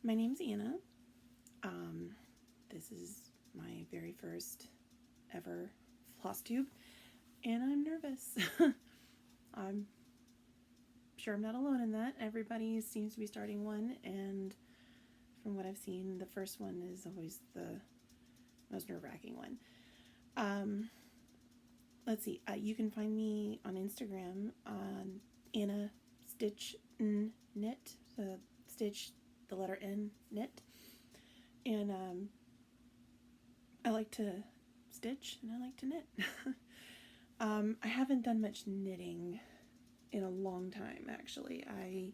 My name's Anna. This is my very first ever Flosstube, and I'm nervous. I'm sure I'm not alone in that. Everybody seems to be starting one, and from what I've seen, the first one is always the most nerve-wracking one. Let's see. You can find me on Instagram on Anna Stitch Knit. The Stitch, the letter N, knit. And I like to stitch and I like to knit. I haven't done much knitting in a long time, actually. I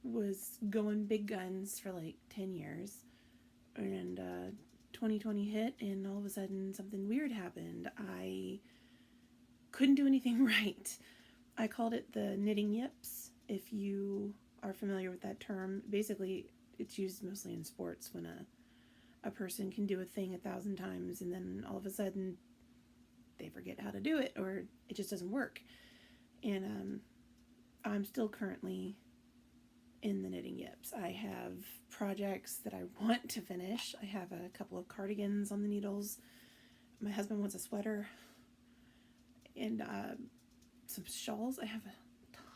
was going big guns for like 10 years, and 2020 hit, and all of a sudden something weird happened. I couldn't do anything right. I called it the knitting yips. If you are familiar with that term, basically it's used mostly in sports when a person can do a thing 1,000 times and then all of a sudden they forget how to do it, or it just doesn't work. And I'm still currently in the knitting yips. I have projects that I want to finish. I have a couple of cardigans on the needles. My husband wants a sweater and some shawls. I have a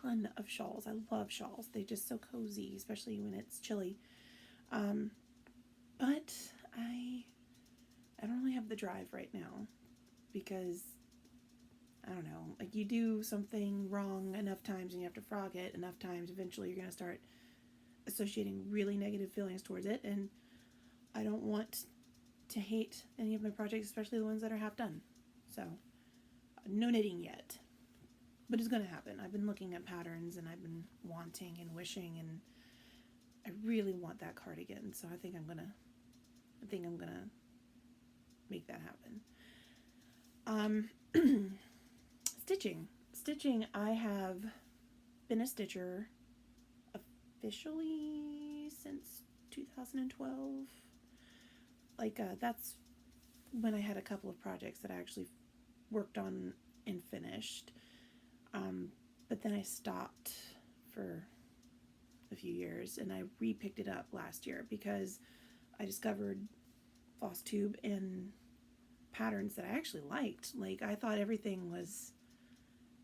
ton of shawls. I love shawls. They're just so cozy, especially when it's chilly. But I don't really have the drive right now because, I don't know, like you do something wrong enough times and you have to frog it enough times, eventually you're going to start associating really negative feelings towards it, and I don't want to hate any of my projects, especially the ones that are half done. So, no knitting yet. But it's going to happen. I've been looking at patterns and I've been wanting and wishing, and I really want that cardigan, so I think I'm gonna make that happen. Stitching. I have been a stitcher officially since 2012. That's when I had a couple of projects that I actually worked on and finished. But then I stopped for a few years, and I re-picked it up last year because I discovered Flosstube and patterns that I actually liked. Like, I thought everything was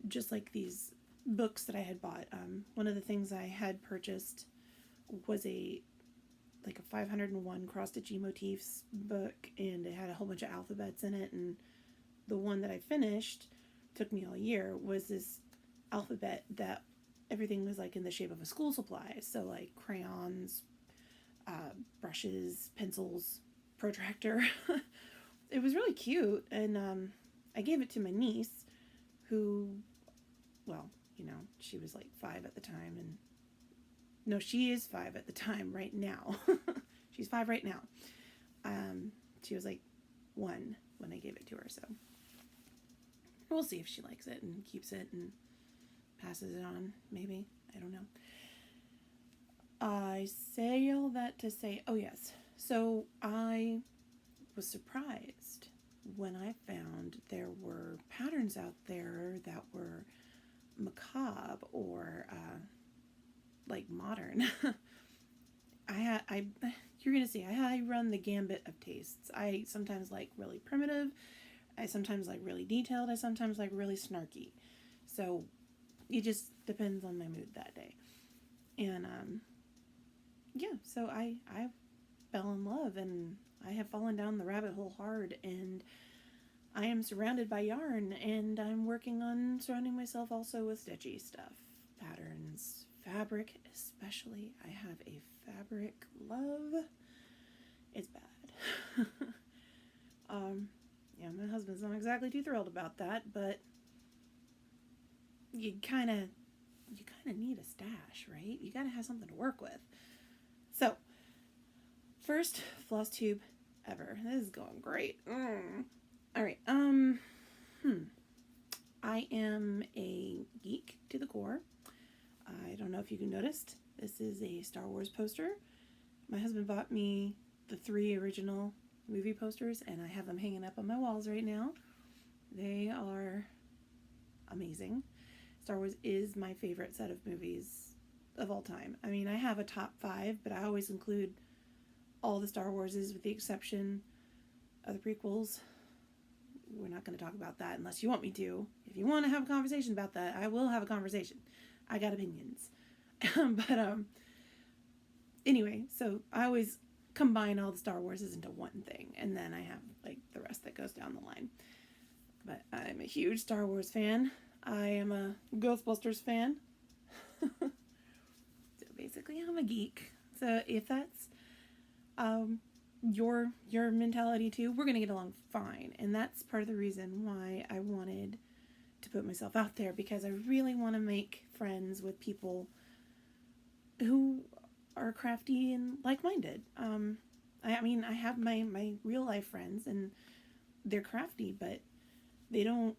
just like these books that I had bought. One of the things I had purchased was a 501 cross-stitchy motifs book, and it had a whole bunch of alphabets in it, and the one that I finished, took me all year, was this alphabet that everything was like in the shape of a school supply. So like crayons, brushes, pencils, protractor. It was really cute, and I gave it to my niece, who, well, she was like 5 at the time, and no, she is 5 at the time right now. She's 5 right now. She was like 1 when I gave it to her, so we'll see if she likes it and keeps it and passes it on, maybe. I don't know. I say all that to say, oh yes, so I was surprised when I found there were patterns out there that were macabre or like modern. You're gonna see, I run the gambit of tastes. I sometimes like really primitive, I sometimes like really detailed, I sometimes like really snarky. So it just depends on my mood that day. And yeah, so I fell in love, and I have fallen down the rabbit hole hard, and I am surrounded by yarn, and I'm working on surrounding myself also with stitchy stuff, patterns, fabric especially. I have a fabric love. It's bad. Yeah, my husband's not exactly too thrilled about that, but you kind of need a stash, right? You gotta have something to work with. So, first Flosstube ever. This is going great. All right. I am a geek to the core. I don't know if you can notice. This is a Star Wars poster. My husband bought me the 3 original movie posters, and I have them hanging up on my walls right now. They are amazing. Star Wars is my favorite set of movies of all time. I mean, I have a top 5, but I always include all the Star Warses with the exception of the prequels. We're not going to talk about that unless you want me to. If you want to have a conversation about that, I will have a conversation. I got opinions. But anyway, so I always combine all the Star Warses into one thing, and then I have like the rest that goes down the line. But I'm a huge Star Wars fan. I am a Ghostbusters fan. So basically, I'm a geek. So if that's your mentality too, we're gonna get along fine. And that's part of the reason why I wanted to put myself out there, because I really want to make friends with people who are crafty and like-minded. I mean, I have my real life friends, and they're crafty, but they don't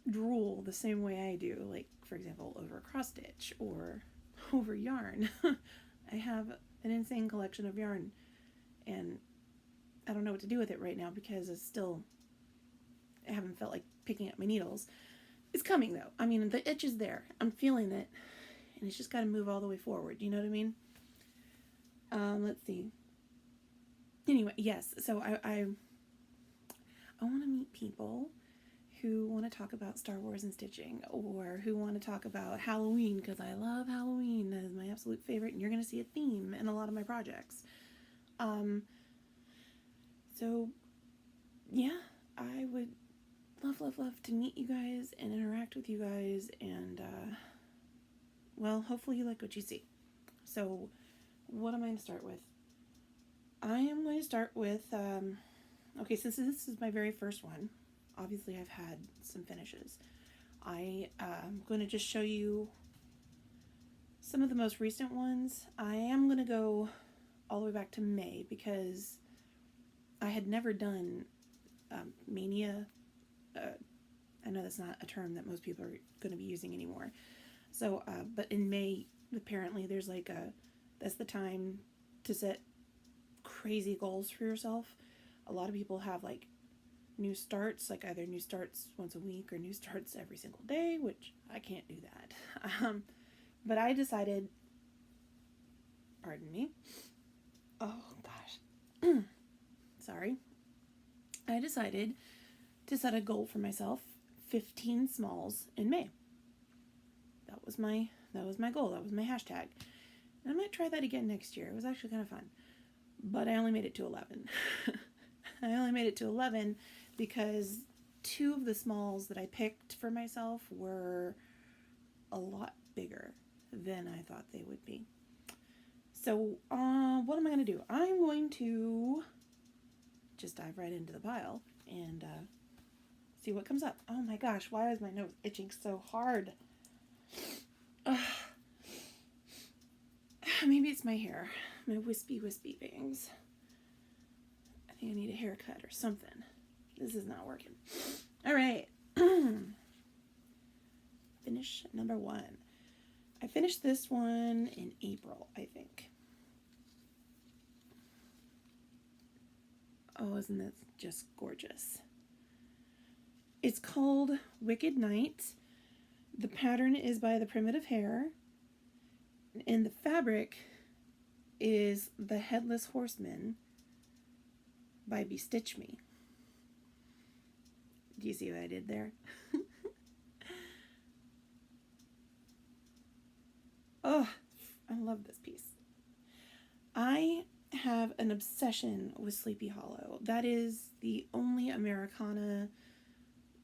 drool the same way I do. Like, for example, over cross stitch or over yarn. I have an insane collection of yarn, and I don't know what to do with it right now because I haven't felt like picking up my needles. It's coming though. I mean, the itch is there. I'm feeling it, and it's just got to move all the way forward. You know what I mean? Let's see. Anyway, yes. So I want to meet people who want to talk about Star Wars and stitching, or who want to talk about Halloween, because I love Halloween. That is my absolute favorite, and you're going to see a theme in a lot of my projects. So yeah, I would love to meet you guys and interact with you guys, and well, hopefully you like what you see. So what am I going to start with? I am going to start with okay, since this is my very first one, obviously I've had some finishes. I am going to just show you some of the most recent ones. I am going to go all the way back to May, because I had never done Mania. I know that's not a term that most people are going to be using anymore. So, but in May, apparently there's like that's the time to set crazy goals for yourself. A lot of people have like new starts, like either new starts once a week or new starts every single day, which I can't do that. But I decided, pardon me. Oh gosh. Sorry. I decided to set a goal for myself, 15 smalls in May. That was my goal. That was my hashtag. And I might try that again next year. It was actually kind of fun. But I only made it to 11. I only made it to 11 because 2 of the smalls that I picked for myself were a lot bigger than I thought they would be. So, what am I going to do? I'm going to just dive right into the pile and see what comes up. Oh my gosh, why is my nose itching so hard? Maybe it's my hair. My wispy bangs. I think I need a haircut or something. This is not working. All right. Finish number 1. I finished this one in April, I think. Oh, isn't that just gorgeous? It's called Wicked Night. The pattern is by the Primitive Hair. And the fabric is The Headless Horseman by Bestitch Me. Do you see what I did there? Oh, I love this piece. I have an obsession with Sleepy Hollow. That is the only Americana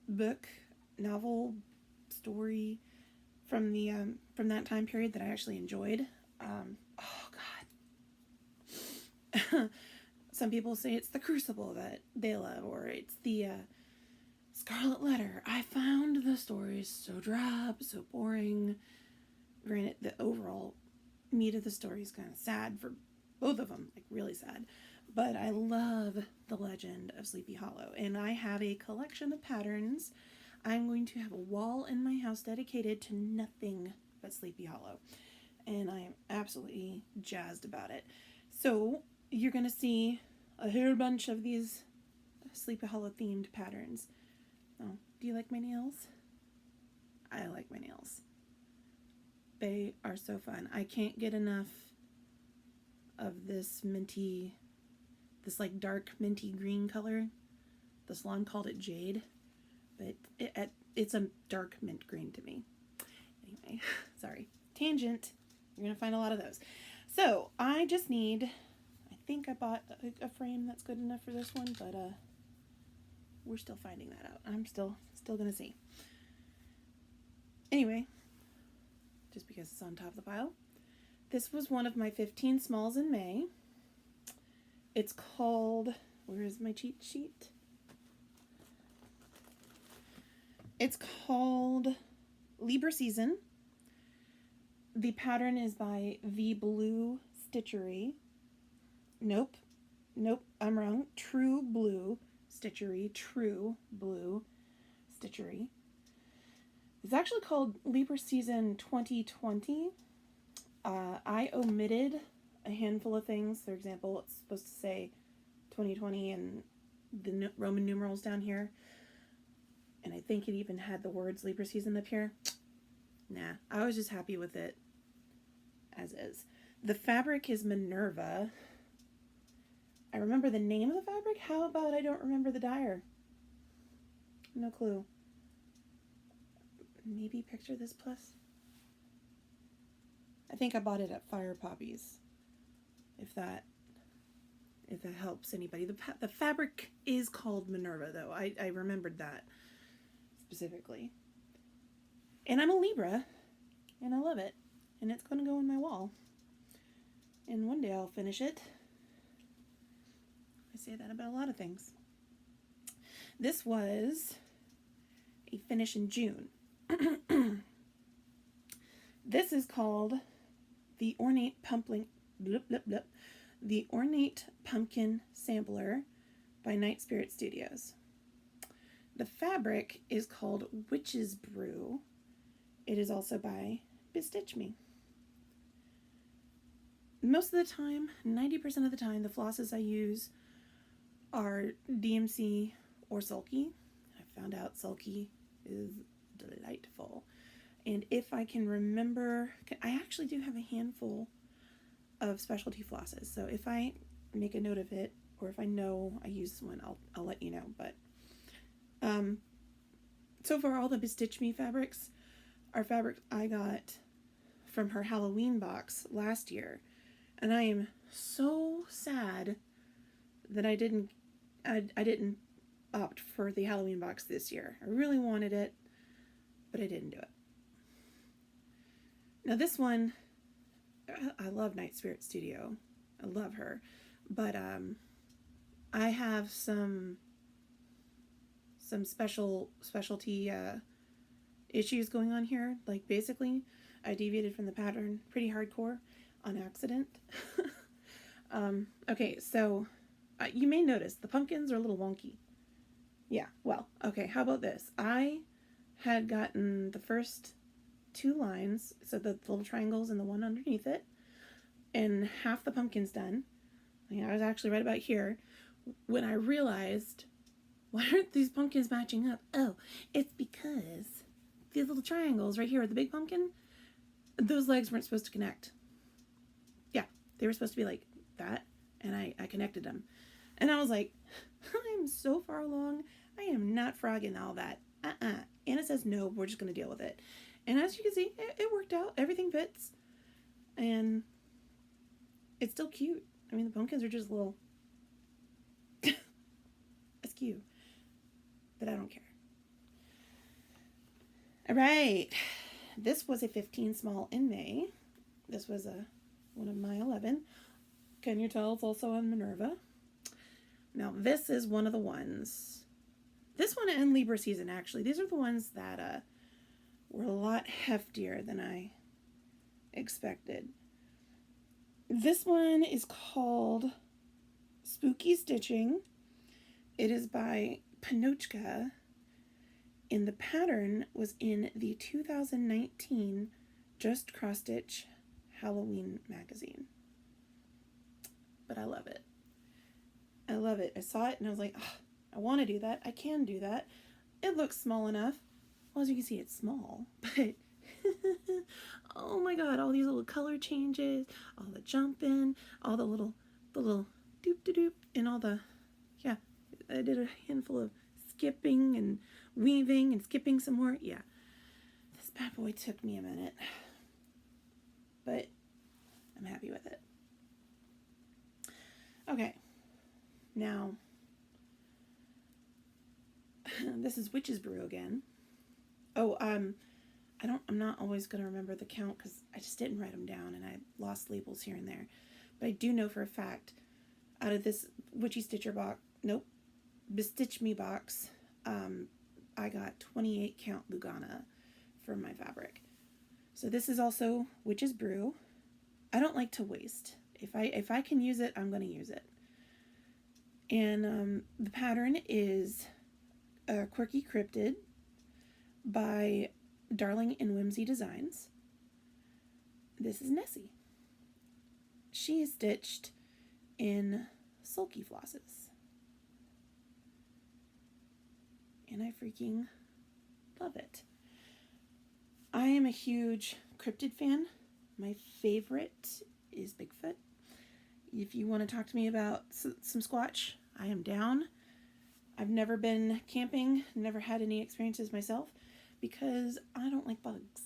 book, novel, story from that time period that I actually enjoyed. Oh God. Some people say it's the Crucible that they love, or it's the Scarlet Letter. I found the stories so drab, so boring. Granted, the overall meat of the story is kind of sad for both of them, like really sad. But I love the legend of Sleepy Hollow, and I have a collection of patterns. I'm going to have a wall in my house dedicated to nothing but Sleepy Hollow, and I am absolutely jazzed about it. So you're going to see a whole bunch of these Sleepy Hollow themed patterns. Oh, do you like my nails? I like my nails. They are so fun. I can't get enough of this minty, this like dark minty green color. The salon called it jade, but it's a dark mint green to me. Anyway, sorry. Tangent. You're going to find a lot of those. So I just need, I think I bought a frame that's good enough for this one, but we're still finding that out. I'm still going to see. Anyway, just because it's on top of the pile. This was one of my 15 smalls in May. It's called, where is my cheat sheet? It's called Libra Season. The pattern is by The Blue Stitchery. Nope, I'm wrong. True Blue Stitchery. It's actually called Libra Season 2020. I omitted a handful of things. For example, it's supposed to say 2020 and the Roman numerals down here. And I think it even had the words Libra Season up here. Nah, I was just happy with it as is. The fabric is Minerva. I remember the name of the fabric. How about I don't remember the dyer? No clue. Maybe Picture This Plus? I think I bought it at Fire Poppies. If that helps anybody. The fabric is called Minerva, though. I remembered that specifically. And I'm a Libra, and I love it. And it's going to go in my wall. And one day I'll finish it. I say that about a lot of things. This was a finish in June. This is called the Ornate Pumpkin Sampler by Night Spirit Studios. The fabric is called Witch's Brew. It is also by Bestitch Me. Most of the time, 90% of the time, the flosses I use are DMC or Sulky. I found out Sulky is delightful. And if I can remember, I actually do have a handful of specialty flosses. So if I make a note of it, or if I know I use one, I'll let you know. But so far, all the Bestitch Me fabrics are fabrics I got from her Halloween box last year. And I am so sad that I didn't opt for the Halloween box this year. I really wanted it, but I didn't do it. Now this one, I love Night Spirit Studio. I love her. But I have some specialty issues going on here. Like basically, I deviated from the pattern pretty hardcore on accident. Okay, so you may notice the pumpkins are a little wonky. Yeah, well, okay, how about this? I had gotten the first 2 lines, so the little triangles and the one underneath it, and half the pumpkin's done. I was actually right about here when I realized, why aren't these pumpkins matching up? Oh, it's because these little triangles right here with the big pumpkin, those legs weren't supposed to connect. Yeah, they were supposed to be like that, and I connected them. And I was like, I'm so far along, I am not frogging all that. Anna says no, we're just going to deal with it. And as you can see, it worked out. Everything fits. And it's still cute. I mean, the pumpkins are just little askew. But I don't care. All right. This was a 15 small in May. This was one of my 11. Can you tell it's also on Minerva? Now, this is one of the ones. This one and Libra Season, actually. These are the ones that were a lot heftier than I expected. This one is called Spooky Stitching. It is by Panochka, and the pattern was in the 2019 Just Cross Stitch Halloween magazine. But I love it. I love it. I saw it and I was like, oh, I want to do that. I can do that. It looks small enough. Well, as you can see, it's small, but Oh my god, all these little color changes, all the jumping, all the little doop doop doop, and all the, yeah, I did a handful of skipping and weaving and skipping some more. Yeah, this bad boy took me a minute, but I'm happy with it. Okay, now this is Witch's Brew again. Oh, I'm not always going to remember the count because I just didn't write them down and I lost labels here and there. But I do know for a fact, out of this Witchy Stitcher box, Bestitch Me box, I got 28 count Lugana for my fabric. So this is also Witch's Brew. I don't like to waste. If I can use it, I'm going to use it. And the pattern is Quirky Cryptid by Darling and Whimsy Designs. This is Nessie. She is stitched in sulky flosses. And I freaking love it. I am a huge cryptid fan. My favorite is Bigfoot. If you want to talk to me about some Squatch, I am down. I've never been camping, never had any experiences myself because I don't like bugs.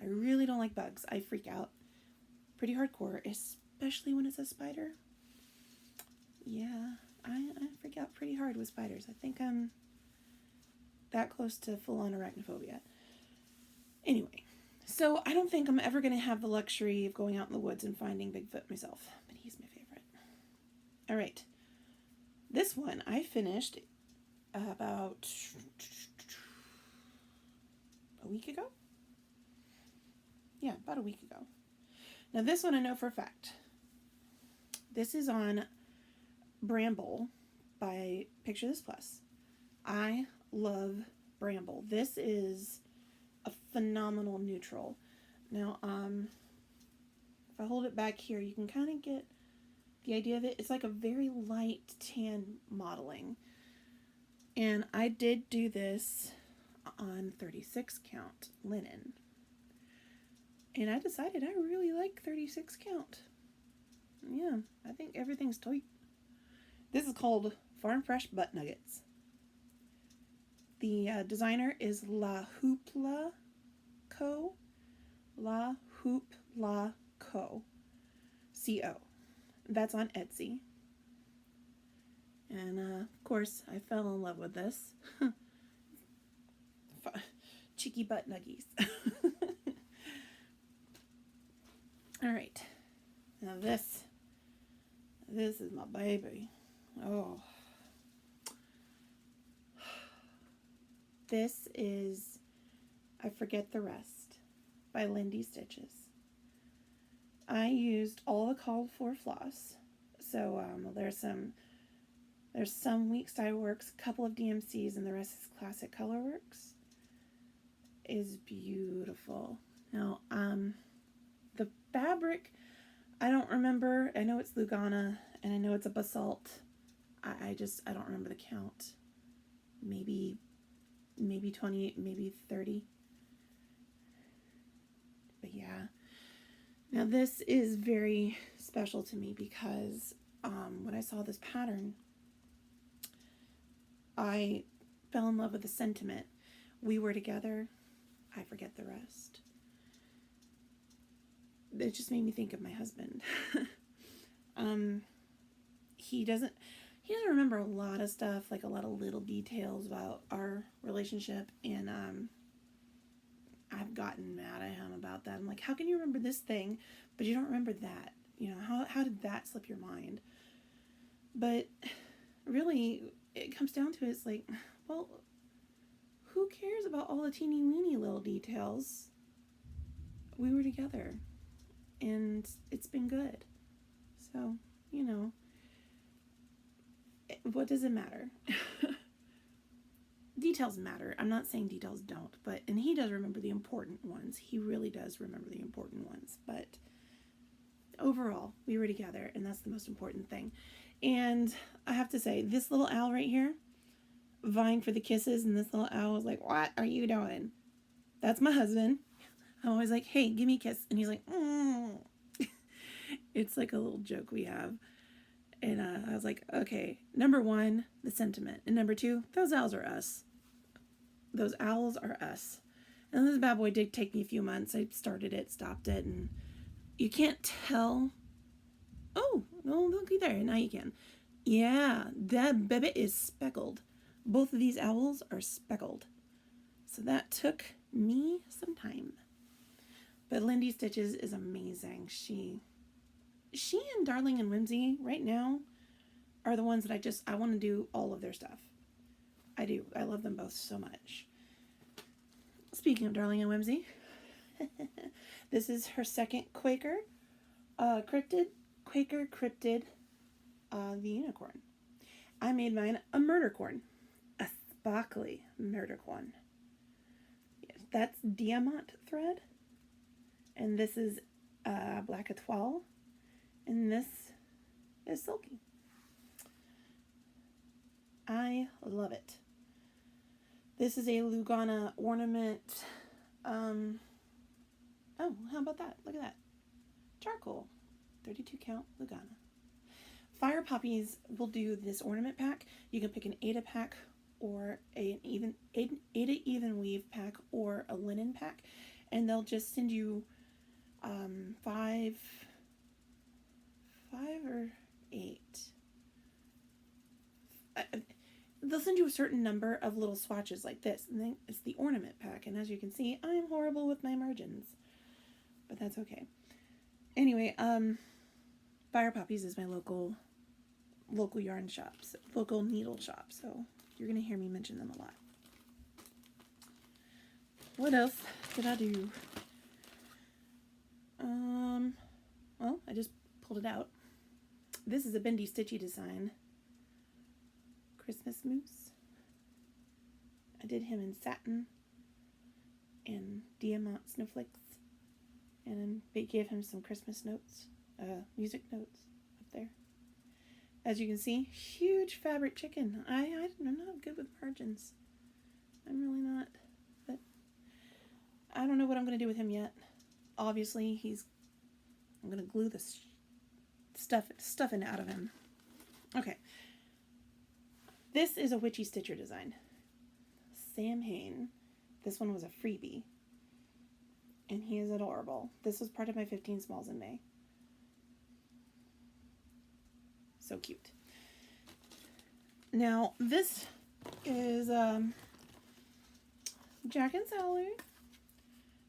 I really don't like bugs. I freak out pretty hardcore, especially when it's a spider. Yeah, I freak out pretty hard with spiders. I think I'm that close to full-on arachnophobia. Anyway, so I don't think I'm ever going to have the luxury of going out in the woods and finding Bigfoot myself, but he's my favorite. All right, this one I finished about a week ago. Yeah, about a week ago. Now this one I know for a fact. This is on Bramble by Picture This Plus. I love Bramble. This is a phenomenal neutral. Now, if I hold it back here, you can kind of get the idea of it. It's like a very light tan modeling. And I did do this on 36 count linen. And I decided I really like 36 count. Yeah, I think everything's tight. This is called Farm Fresh Butt Nuggets. The designer is La Hoopla Co. La Hoopla Co. C-O. That's on Etsy. And of course, I fell in love with this. Cheeky butt nuggies. Alright. Now this is my baby. Oh. This is I Forget the Rest by Lindy Stitches. I used all the called for floss. So there's some weak style works, a couple of DMCs, and the rest is classic color works. Is beautiful. Now, the fabric, I don't remember. I know it's Lugana, and I know it's a basalt. I don't remember the count. Maybe 28, maybe 30. But yeah. Now this is very special to me because when I saw this pattern, I fell in love with the sentiment. We were together, I forget the rest. It just made me think of my husband. He doesn't remember a lot of stuff, like a lot of little details about our relationship, and I've gotten mad at him about that. I'm like, how can you remember this thing, but you don't remember that? You know, how did that slip your mind? But really, it comes down to it's like, well, who cares about all the teeny weeny little details? We were together, and it's been good. So, you know, what does it matter? Details matter. I'm not saying details don't, and he does remember the important ones. He really does remember the important ones, but overall, we were together, and that's the most important thing. And I have to say, this little owl right here, vying for the kisses, and this little owl was like, what are you doing? That's my husband. I'm always like, hey, give me a kiss. And he's like, mm. It's like a little joke we have. And I was like, okay, number one, the sentiment. And number two, those owls are us. Those owls are us. And this bad boy did take me a few months. I started it, stopped it, and you can't tell. Oh, well, looky there. Now you can. Yeah, that baby is speckled. Both of these owls are speckled. So that took me some time. But Lindy Stitches is amazing. She and Darling and Whimsy right now are the ones that I want to do all of their stuff. I do. I love them both so much. Speaking of Darling and Whimsy, this is her second Quaker cryptid, the unicorn. I made mine a murdercorn, a sparkly murdercorn. Yes, that's diamant thread, and this is black étoile, and this is silky. I love it. This is a Lugana ornament. Oh, how about that? Look at that. Charcoal. 32 count Lugana. Fire Poppies will do this ornament pack. You can pick an Ada pack or Ada even weave pack or a linen pack. And they'll just send you 5 or 8. They'll send you a certain number of little swatches like this, and then it's the ornament pack. And as you can see, I'm horrible with my margins, but that's okay. Anyway, Fire Poppies is my local yarn shop, local needle shop, so you're gonna hear me mention them a lot. What else did I do? Well, I just pulled it out. This is a Bendy Stitchy design. Christmas Moose. I did him in satin and diamant snowflakes, and I gave him some Christmas notes, music notes up there. As you can see, huge fabric chicken. I'm not good with margins. I'm really not, but I don't know what I'm going to do with him yet. Obviously, I'm going to glue the stuffing out of him. Okay. This is a Witchy Stitcher design. Samhain. This one was a freebie. And he is adorable. This was part of my 15 smalls in May. So cute. Now, this is Jack and Sally.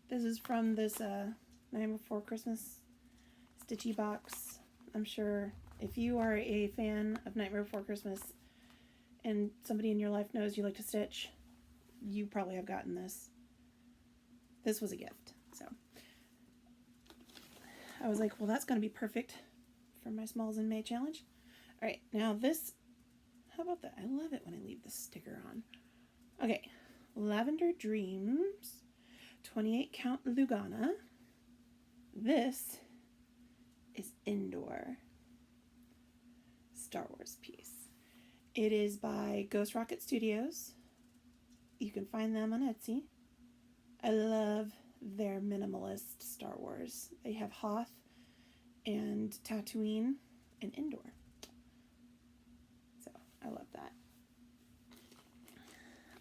This is from this Night Before Christmas stitchy box. I'm sure if you are a fan of Nightmare Before Christmas and somebody in your life knows you like to stitch, you probably have gotten this. This was a gift, so I was like, well, that's going to be perfect for my Smalls in May challenge. All right, now this, how about that? I love it when I leave the sticker on. Okay, Lavender Dreams, 28 count Lugana. This is Indoor Star Wars piece. It is by Ghost Rocket Studios. You can find them on Etsy. I love their minimalist Star Wars. They have Hoth and Tatooine and Endor. So I love that.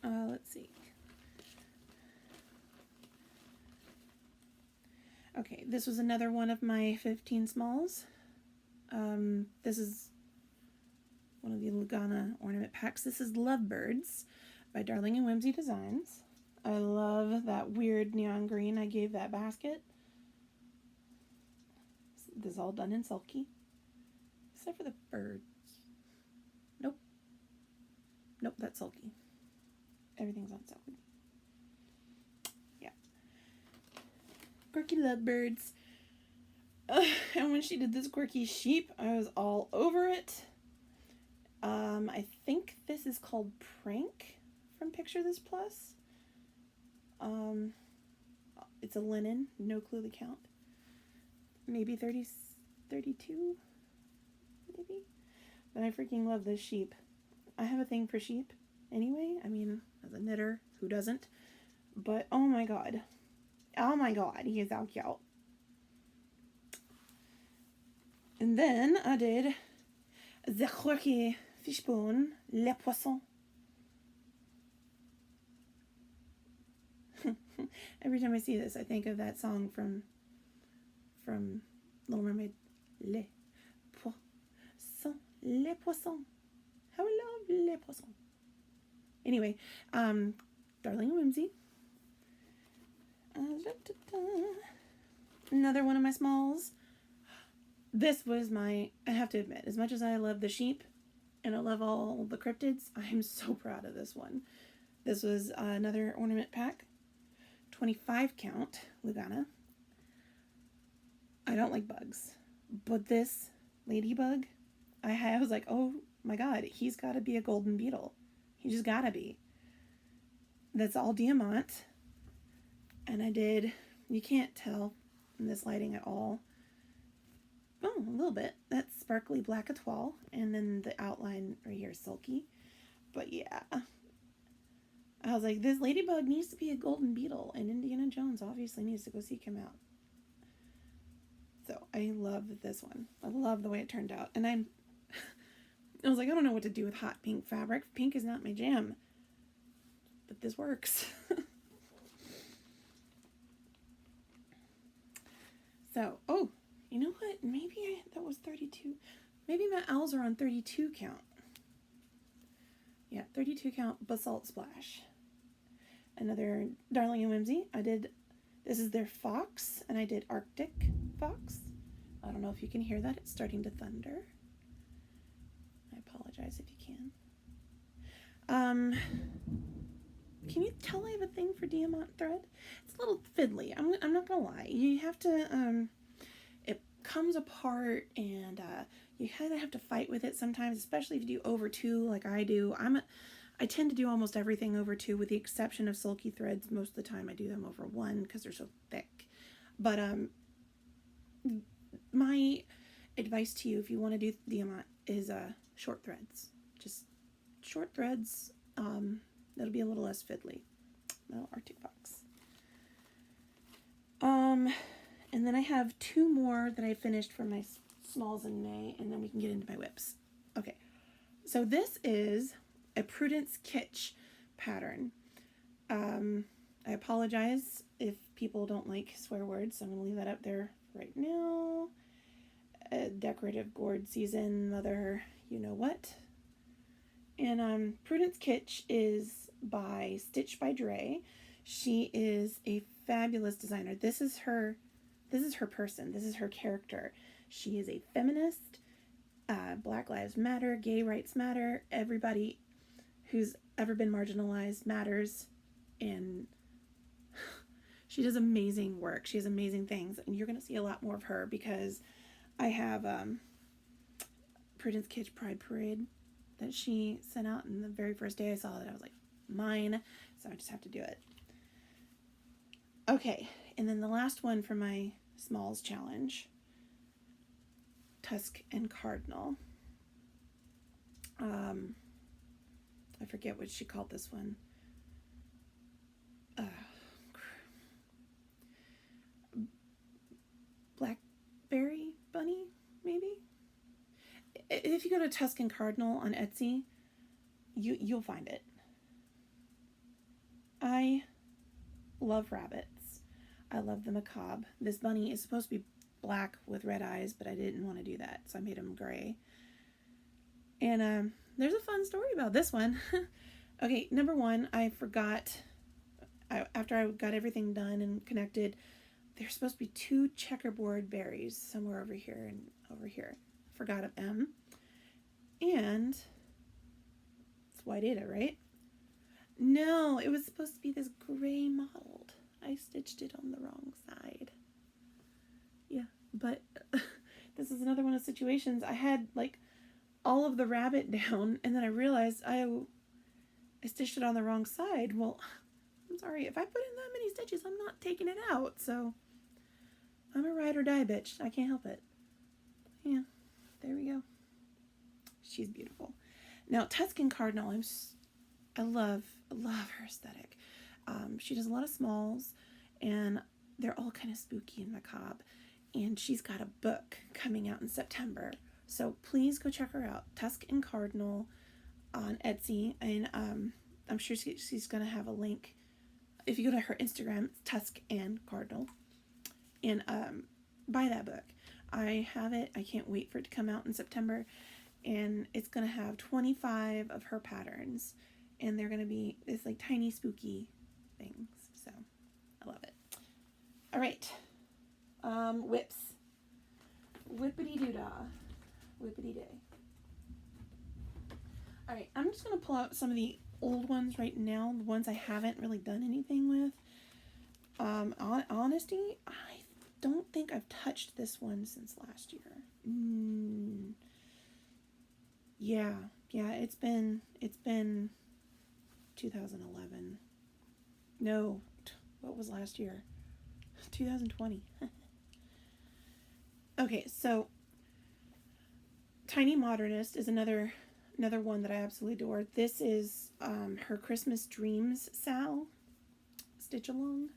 Let's see. Okay, this was another one of my 15 smalls. This is one of the Lugana ornament packs. This is Lovebirds by Darling and Whimsy Designs. I love that weird neon green I gave that basket. This is all done in sulky. Except for the birds. Nope. Nope, that's sulky. Everything's on sulky. Yeah. Quirky Lovebirds. And when she did this Quirky Sheep, I was all over it. I think this is called Prank from Picture This Plus. It's a linen, no clue the count. Maybe 32, maybe? But I freaking love this sheep. I have a thing for sheep anyway. I mean, as a knitter, who doesn't? But oh my god. Oh my god, he is so cute. And then I did the Quirky Sheep, Les Poissons. Every time I see this, I think of that song from Little Mermaid. Les Poissons, Les Poissons. How I love Les Poissons. Anyway, Darling Whimsy. Another one of my smalls. This was I have to admit, as much as I love the sheep and I love all the cryptids, I am so proud of this one. This was another ornament pack. 25 count Lugana. I don't like bugs, but this Ladybug, I was like, oh my god, he's got to be a golden beetle. He just gotta be. That's all diamant. And I did, you can't tell in this lighting at all. Oh, a little bit. That's sparkly black etoile. And then the outline right here is silky. But yeah. I was like, this Ladybug needs to be a golden beetle. And Indiana Jones obviously needs to go seek him out. So I love this one. I love the way it turned out. And I was like, I don't know what to do with hot pink fabric. Pink is not my jam. But this works. So, oh, you know what? Maybe that was 32. Maybe my owls are on 32 count. Yeah, 32 count Basalt Splash. Another Darling and Whimsy. This is their fox, and I did Arctic fox. I don't know if you can hear that. It's starting to thunder. I apologize if you can. Can you tell I have a thing for diamant thread? It's a little fiddly. I'm not gonna lie. You have to, it comes apart, and you kind of have to fight with it sometimes, especially if you do over 2 like I do. I tend to do almost everything over 2 with the exception of silky threads. Most of the time I do them over 1 because they're so thick. But my advice to you if you want to do diamant is short threads. Just short threads. That'll be a little less fiddly. Little Arctic fox. And then I have 2 more that I finished for my smalls in May, and then we can get into my whips. Okay, so this is a Prudence kitsch pattern. I apologize if people don't like swear words, so I'm going to leave that up there right now. Decorative gourd season, mother, you know what. And Prudence kitsch is by Stitch by Dre. She is a fabulous designer. This is her person. This is her character. She is a feminist. Black Lives Matter, gay rights matter. Everybody who's ever been marginalized matters. And she does amazing work. She has amazing things. And you're going to see a lot more of her because I have Prudence kitsch Pride Parade that she sent out, and the very first day I saw it, I was like, mine. So I just have to do it. Okay, and then the last one for my smalls challenge, Tusk and Cardinal. I forget what she called this one. Blackberry Bunny, maybe? If you go to Tusk and Cardinal on Etsy, you'll find it. I love rabbits. I love the macabre. This bunny is supposed to be black with red eyes, but I didn't want to do that, so I made him gray. And there's a fun story about this one. Okay, number 1, I forgot, after I got everything done and connected, there's supposed to be 2 checkerboard berries somewhere over here and over here. Forgot of M. And it's white Ada, right? No, it was supposed to be this gray mottled. I stitched it on the wrong side. Yeah, but this is another one of the situations. I had like all of the rabbit down, and then I realized I stitched it on the wrong side. Well, I'm sorry, if I put in that many stitches, I'm not taking it out. So I'm a ride or die bitch. I can't help it. Yeah, there we go. She's beautiful. Now, Tusk and Cardinal, I love her aesthetic. She does a lot of smalls, and they're all kind of spooky and macabre. And she's got a book coming out in September. So please go check her out. Tusk and Cardinal on Etsy. And I'm sure she's going to have a link. If you go to her Instagram, it's Tusk and Cardinal. And buy that book. I have it. I can't wait for it to come out in September. And it's going to have 25 of her patterns. And they're going to be this like tiny spooky things. So I love it. All right. Whips. Whippity doo dah. Whippity day. All right. I'm just going to pull out some of the old ones right now. The ones I haven't really done anything with. Honesty, I don't think I've touched this one since last year. Yeah, it's been 2011. No, what was last year? 2020. Okay, so Tiny Modernist is another one that I absolutely adore. This is her Christmas Dreams Sal stitch along.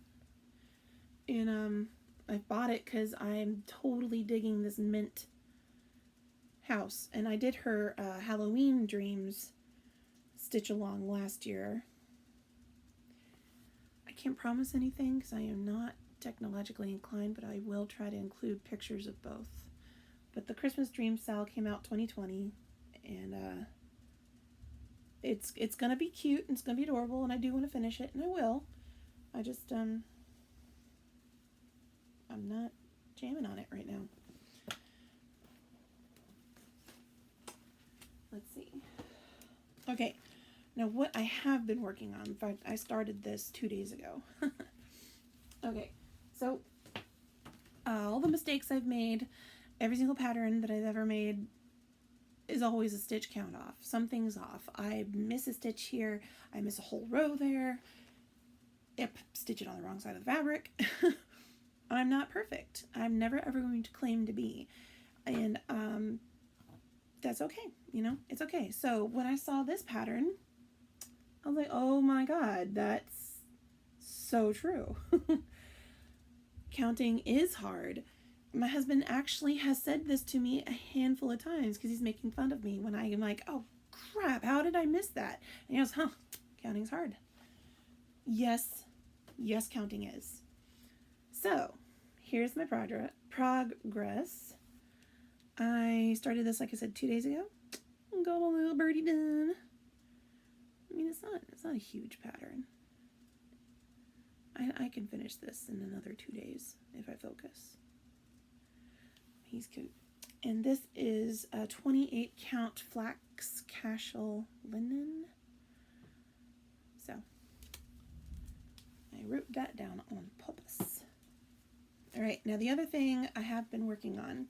And I bought it because I'm totally digging this mint house. And I did her Halloween Dreams stitch along last year. I can't promise anything because I am not technologically inclined, but I will try to include pictures of both. But the Christmas Dreams Sal came out 2020, and it's gonna be cute and it's gonna be adorable, and I do want to finish it, and I will. I just I'm not jamming on it right now. Let's see. Okay, now what I have been working on, in fact, I started this 2 days ago. Okay, so all the mistakes I've made, every single pattern that I've ever made is always a stitch count off. Something's off. I miss a stitch here. I miss a whole row there. Yep, stitch it on the wrong side of the fabric. I'm not perfect. I'm never ever going to claim to be. And that's okay. You know, it's okay. So when I saw this pattern, I was like, oh my God, that's so true. Counting is hard. My husband actually has said this to me a handful of times because he's making fun of me when I am like, oh crap, how did I miss that? And he goes, counting's hard. Yes, counting is. So here's my progress. I started this, like I said, 2 days ago. Got a little birdie done. I mean, it's not a huge pattern. I can finish this in another 2 days if I focus. He's cute. And this is a 28 count flax cashel linen. So I wrote that down on purpose. All right, now the other thing I have been working on,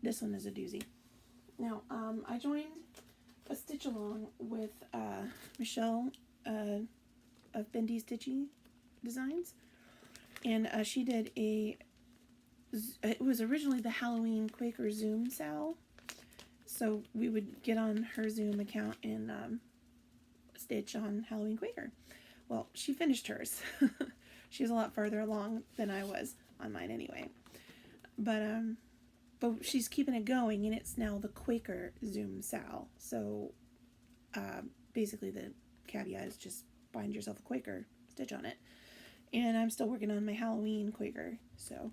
this one is a doozy. Now, I joined a stitch along with Michelle of Bendy Stitchy Designs, and she did it was originally the Halloween Quaker Zoom Sal, so we would get on her Zoom account and stitch on Halloween Quaker. Well, she finished hers. She was a lot farther along than I was on mine anyway, but she's keeping it going, and it's now the Quaker Zoom Sal. So basically the caveat is just find yourself a Quaker, stitch on it. And I'm still working on my Halloween Quaker, so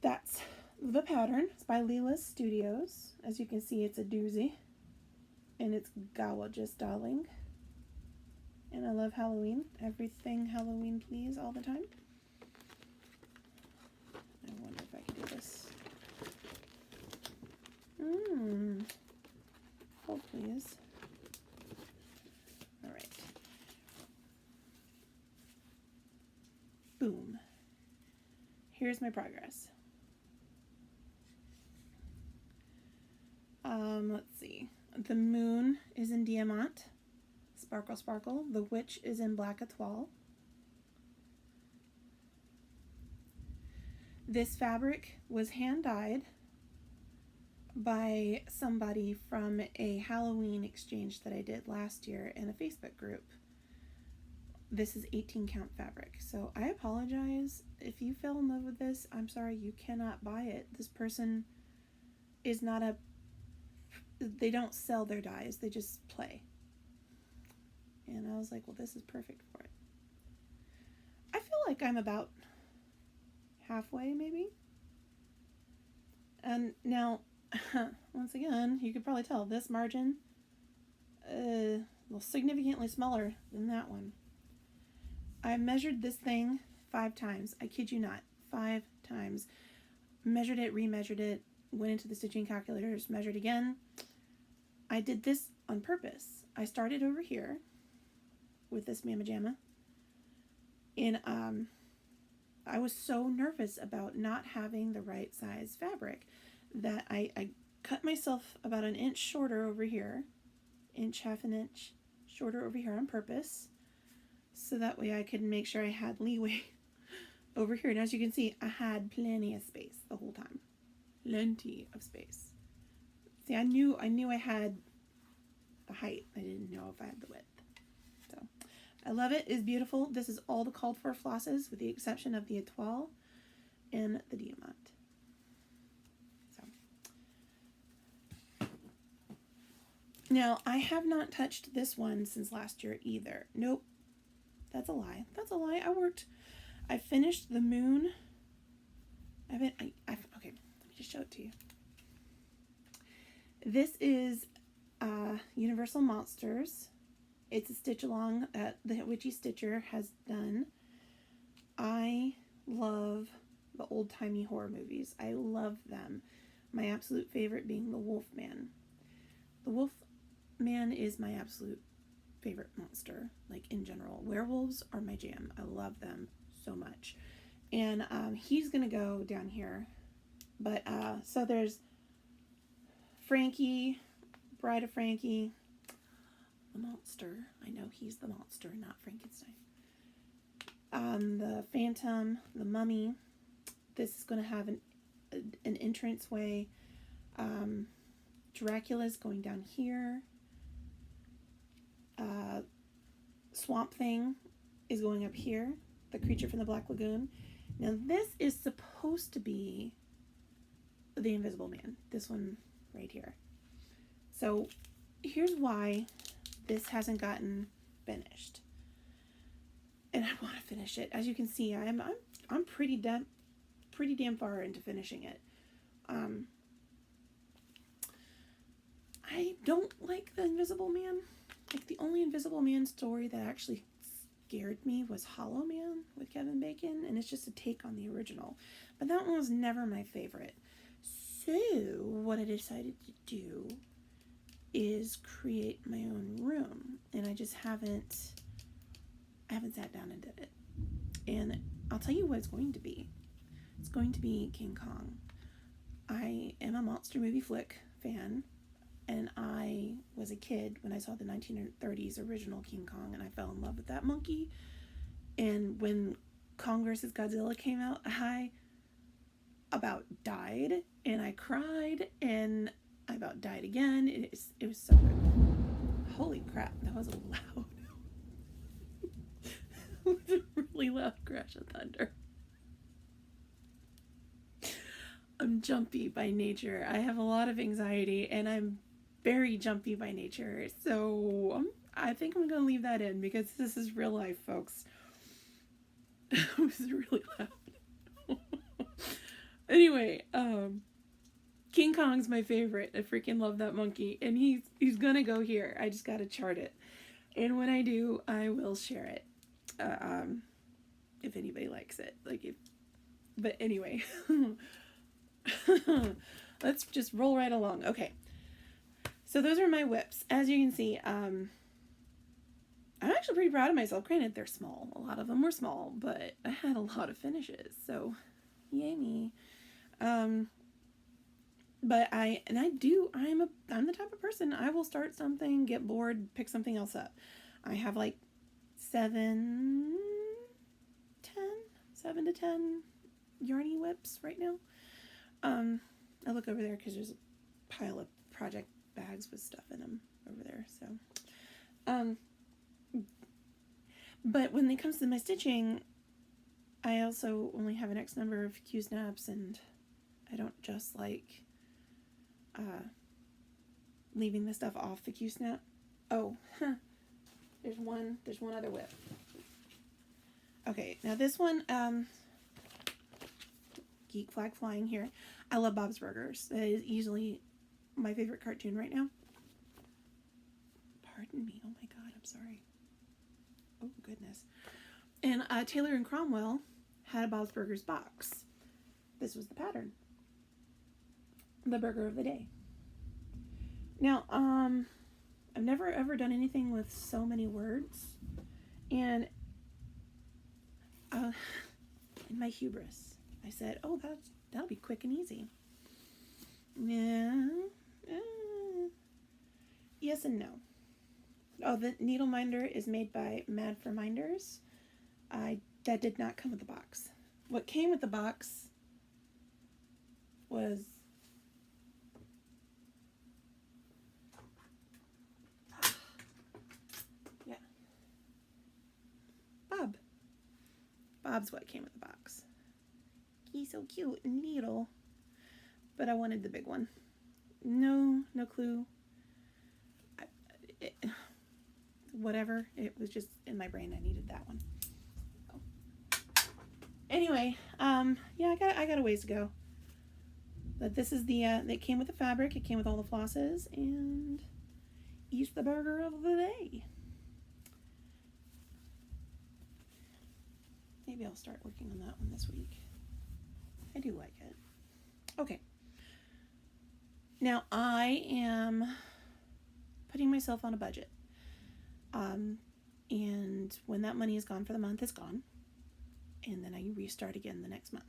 that's the pattern. It's by Leela's Studios. As you can see, it's a doozy, and it's gorgeous, darling. And I love Halloween. Everything Halloween, please, all the time. I wonder if I can do this. Hold, please. All right. Boom. Here's my progress. Let's see. The moon is in Diamant. Sparkle, sparkle. The witch is in Black Etoile. This fabric was hand dyed by somebody from a Halloween exchange that I did last year in a Facebook group. this is 18 count fabric. So I apologize if you fell in love with this. I'm sorry, you cannot buy it. This person is not a, they don't sell their dyes, they just play. And I was like, well, this is perfect for it. I feel like I'm about halfway, maybe. And now, once again, you could probably tell this margin, well, significantly smaller than that one. I measured this thing 5 times. I kid you not, 5 times. Measured it, remeasured it, went into the stitching calculators, measured again. I did this on purpose. I started over here with this Mama Jamma, and I was so nervous about not having the right size fabric that I cut myself about an inch shorter over here, half an inch shorter over here on purpose, so that way I could make sure I had leeway over here. And as you can see, I had plenty of space the whole time. Plenty of space. See, I knew I had the height. I didn't know if I had the width. So, I love it. It's beautiful. This is all the called for flosses, with the exception of the Etoile and the Diamant. So, now, I have not touched this one since last year either. Nope. That's a lie. That's a lie. I finished the moon. Okay, let me just show it to you. This is Universal Monsters. It's a stitch along that the Witchy Stitcher has done. I love the old-timey horror movies. I love them. My absolute favorite being the Wolfman. The Wolfman is my absolute favorite monster, like in general. Werewolves are my jam. I love them so much. And he's gonna go down here. But so there's Frankie, Bride of Frankie, the monster. I know he's the monster, not Frankenstein. The Phantom, the Mummy. This is going to have an entranceway. Dracula's going down here. Swamp Thing is going up here. The Creature from the Black Lagoon. Now this is supposed to be the Invisible Man. This one right here. So here's why this hasn't gotten finished, and I want to finish it. As you can see, I'm pretty damn far into finishing it. I don't like the Invisible Man. Like, the only Invisible Man story that actually scared me was Hollow Man with Kevin Bacon, and it's just a take on the original. But that one was never my favorite. So what I decided to do is create my own room, and I haven't sat down and did it. And I'll tell you what it's going to be. It's going to be King Kong. I am a monster movie flick fan, and I was a kid when I saw the 1930s original King Kong, and I fell in love with that monkey. And when Kong vs. Godzilla came out, I about died, and I cried, and I about died again. It was so good. Holy crap, that was loud. It was a really loud crash of thunder. I'm jumpy by nature. I have a lot of anxiety, and I'm very jumpy by nature. So I think I'm going to leave that in, because this is real life, folks. It was really loud. Anyway, King Kong's my favorite. I freaking love that monkey, and he's gonna go here. I just gotta chart it, and when I do, I will share it. If anybody likes it, but anyway, let's just roll right along. Okay, so those are my whips. As you can see, I'm actually pretty proud of myself. Granted, they're small. A lot of them were small, but I had a lot of finishes, so yay me. But I'm the type of person, I will start something, get bored, pick something else up. I have like 7 to 10 yarny whips right now. I look over there because there's a pile of project bags with stuff in them over there. So, But when it comes to my stitching, I also only have an X number of Q-snaps, and I don't just like leaving the stuff off the Q-snap. Oh, there's one other whip. Okay, now this one, Geek flag flying here. I love Bob's Burgers. That is easily my favorite cartoon right now. Pardon me. Oh my God, I'm sorry. Oh goodness. And Taylor and Cromwell had a Bob's Burgers box. This was the pattern. The burger of the day. Now, I've never ever done anything with so many words, and in my hubris, I said, "Oh, that'll be quick and easy." Yeah, yes and no. Oh, the needle minder is made by Mad for Minders. That did not come with the box. What came with the box was Bob. Bob's what came with the box. He's so cute and needle. But I wanted the big one. No clue. Whatever. It was just in my brain. I needed that one. Oh. Anyway, yeah, I got a ways to go. But this is the, it came with the fabric. It came with all the flosses. And eat the burger of the day. Maybe I'll start working on that one this week. I do like it. Okay. Now I am putting myself on a budget. And when that money is gone for the month, it's gone. And then I restart again the next month.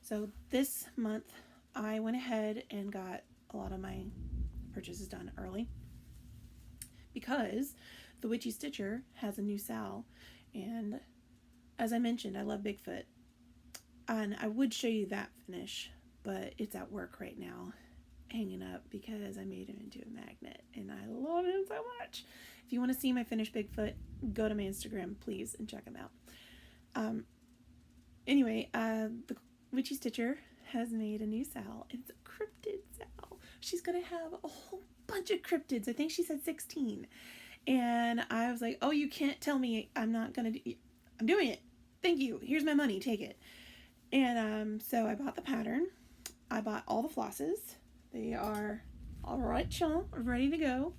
So this month I went ahead and got a lot of my purchases done early because the Witchy Stitcher has a new Sal, and as I mentioned, I love Bigfoot, and I would show you that finish, but it's at work right now, hanging up because I made him into a magnet, and I love him so much. If you want to see my finished Bigfoot, go to my Instagram, please, and check him out. Anyway, the Witchy Stitcher has made a new Sal. It's a cryptid Sal. She's going to have a whole bunch of cryptids. I think she said 16. And I was like, oh, you can't tell me I'm not going to do it. I'm doing it. Thank you. Here's my money. Take it. And so I bought the pattern. I bought all the flosses. They are all right, y'all, ready to go.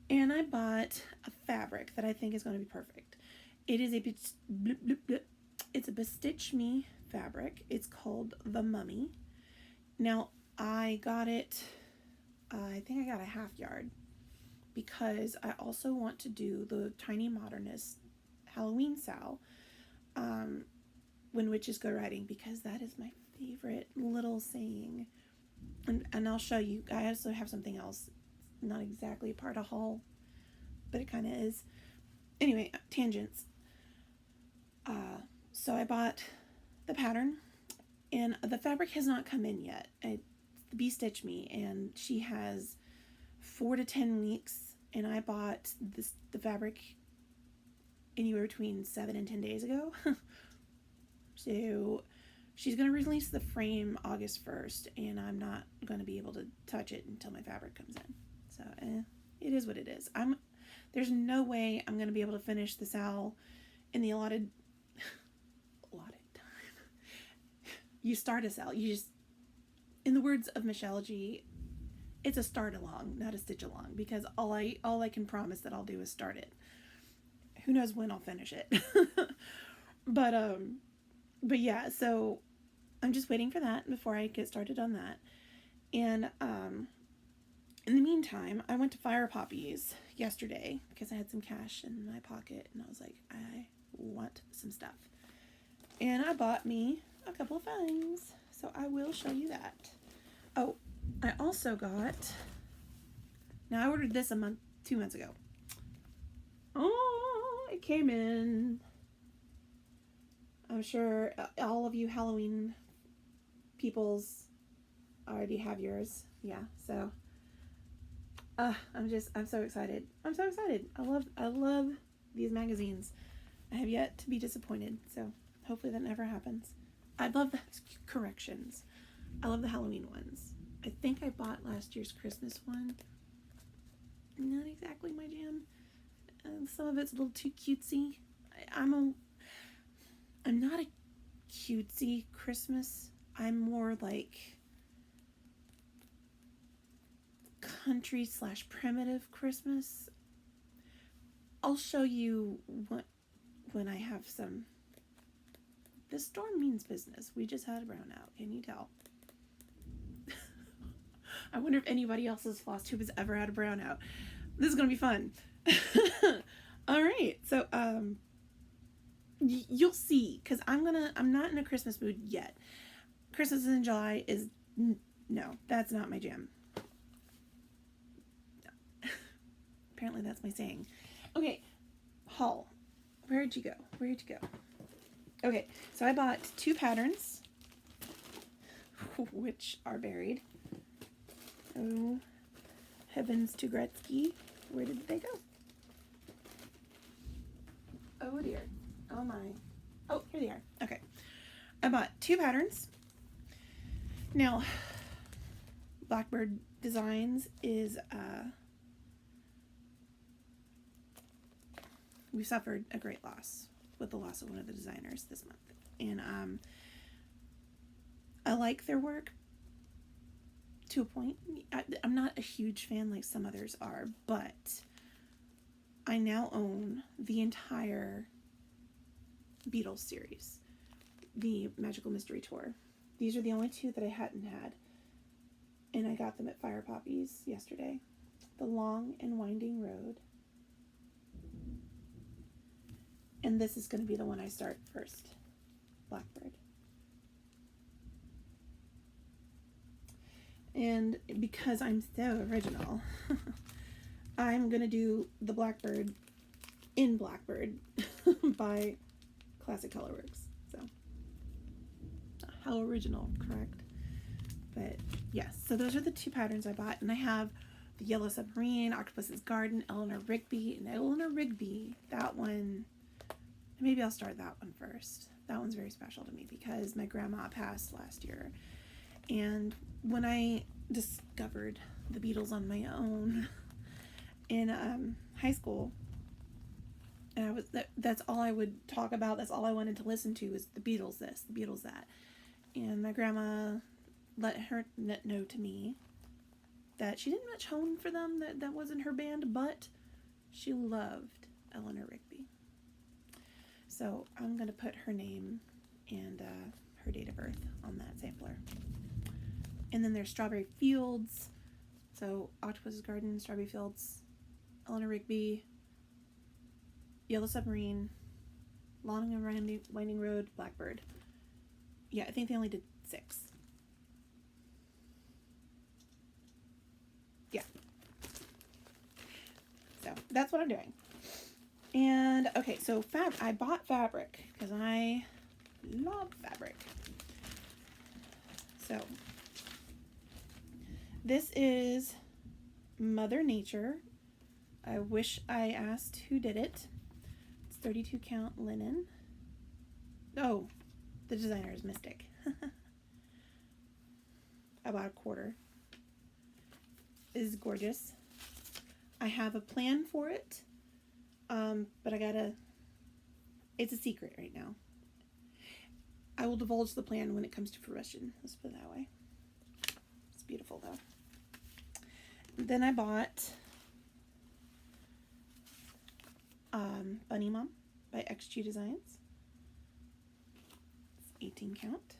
And I bought a fabric that I think is going to be perfect. It is it's a Bestitch Me fabric. It's called the Mummy. Now I got it. I think I got a half yard because I also want to do the Tiny Modernist Halloween Sal when witches go riding, because that is my favorite little saying. And I'll show you. I also have something else, not exactly a part of haul, but it kind of is. Anyway, tangents. So I bought the pattern, and the fabric has not come in yet. It's the Bestitch Me, and she has 4 to 10 weeks, and I bought the fabric anywhere between 7 and 10 days ago. So she's going to release the frame August 1st, and I'm not going to be able to touch it until my fabric comes in. So it is what it is. There's no way I'm going to be able to finish the Sal in the allotted time. You start a Sal. You just, in the words of Michelle G, it's a start along, not a stitch along, because all I can promise that I'll do is start it. Who knows when I'll finish it. But yeah, so I'm just waiting for that before I get started on that. And in the meantime, I went to Fire Poppies yesterday because I had some cash in my pocket, and I was like, I want some stuff. And I bought me a couple of things, so I will show you that. Oh, I also got, now I ordered this 2 months ago. Oh, it came in. I'm sure all of you Halloween peoples already have yours. Yeah, so I'm so excited. I'm so excited. I love these magazines. I have yet to be disappointed, so hopefully that never happens. I love the corrections. I love the Halloween ones. I think I bought last year's Christmas one. Not exactly my jam. Some of it's a little too cutesy. I'm not a cutesy Christmas. I'm more like country / primitive Christmas. I'll show you when I have some. This storm means business. We just had a brownout. Can you tell? I wonder if anybody else's Flosstube has ever had a brownout. This is gonna be fun. All right, so you'll see, because I'm not in a Christmas mood yet. Christmas in July is no, that's not my jam. No. Apparently that's my saying. Okay, haul. Where'd you go? Okay, so I bought 2 patterns, which are buried. Oh, heavens to Gretzky. Where did they go? Oh dear. Oh my. Oh, here they are. Okay. I bought 2 patterns. Now, Blackbird Designs is, we suffered a great loss with the loss of one of the designers this month. And I like their work to a point. I'm not a huge fan like some others are, but I now own the entire Beatles series, the Magical Mystery Tour. These are the only 2 that I hadn't had, and I got them at Fire Poppies yesterday. The Long and Winding Road, and this is going to be the one I start first, Blackbird. And because I'm so original, I'm going to do the Blackbird in Blackbird by Classic Colorworks. So, how original, correct? But yes, so those are the 2 patterns I bought. And I have the Yellow Submarine, Octopus's Garden, Eleanor Rigby. And Eleanor Rigby, that one, maybe I'll start that one first. That one's very special to me because my grandma passed last year. And when I discovered the Beatles on my own in high school, and I was that's all I would talk about. That's all I wanted to listen to was the Beatles this, the Beatles that. And my grandma let her know to me that she didn't much hone for them. That wasn't her band, but she loved Eleanor Rigby. So I'm gonna put her name and her date of birth on that sampler. And then there's Strawberry Fields. So Octopus's Garden, Strawberry Fields, Eleanor Rigby, Yellow Submarine, Long and Winding Road, Blackbird. Yeah, I think they only did 6. Yeah. So that's what I'm doing. And okay, so I bought fabric because I love fabric. So this is Mother Nature. I wish I asked who did it. It's 32 count linen. Oh, the designer is Mystic. I bought a quarter. It is gorgeous. I have a plan for it, but it's a secret right now. I will divulge the plan when it comes to fruition. Let's put it that way. It's beautiful though. Then I bought Bunny Mom by XG Designs. It's 18 count.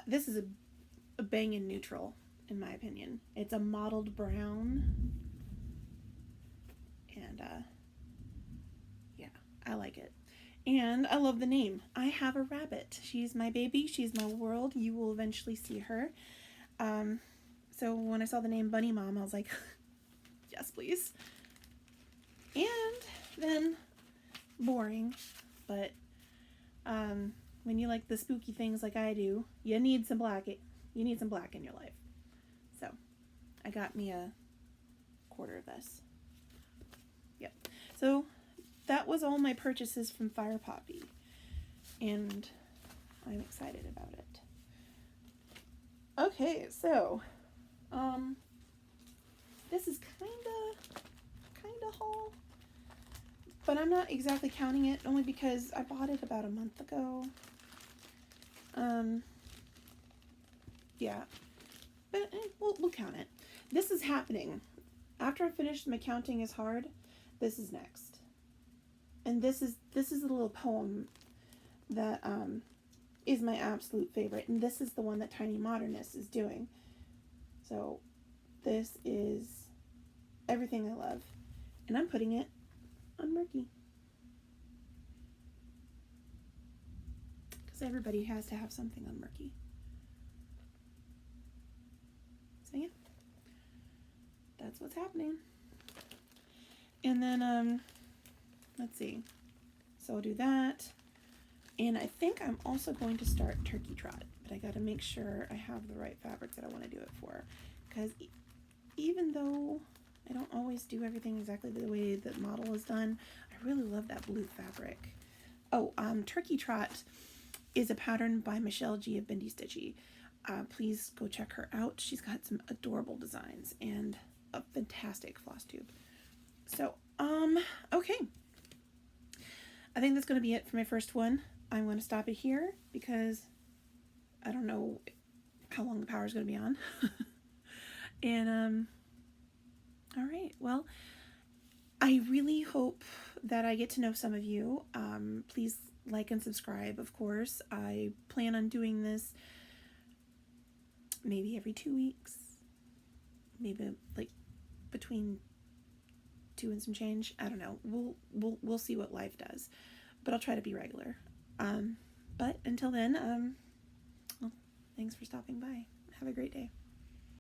This is a bangin' neutral, in my opinion. It's a mottled brown. And, yeah, I like it. And I love the name. I have a rabbit. She's my baby. She's my world. You will eventually see her. So when I saw the name Bunny Mom, I was like, yes, please. And then, boring, but when you like the spooky things like I do, you need some black. You need some black in your life. So I got me a quarter of this. Yep. So that was all my purchases from Fire Poppy, and I'm excited about it. Okay, so this is kinda haul, but I'm not exactly counting it, only because I bought it about a month ago. Yeah, but we'll count it. This is happening after I finish my counting is hard. This is next, and this is a little poem that is my absolute favorite, and this is the one that Tiny Modernist is doing. So this is everything I love, and I'm putting it on Murky, because everybody has to have something on Murky. So yeah, that's what's happening. And then let's see, so I'll do that, and I think I'm also going to start Turkey Trot, but I got to make sure I have the right fabric that I want to do it for, because even though I don't always do everything exactly the way the model is done, I really love that blue fabric. Oh, Turkey Trot is a pattern by Michelle G of Bendy Stitchy. Please go check her out. She's got some adorable designs and a fantastic Flosstube. So, okay. I think that's going to be it for my first one. I'm going to stop it here because I don't know how long the power is going to be on. And, all right. Well, I really hope that I get to know some of you. Please like and subscribe, of course. I plan on doing this maybe every 2 weeks. Maybe like between 2 and some change. I don't know. We'll see what life does, but I'll try to be regular. But until then, well, thanks for stopping by. Have a great day.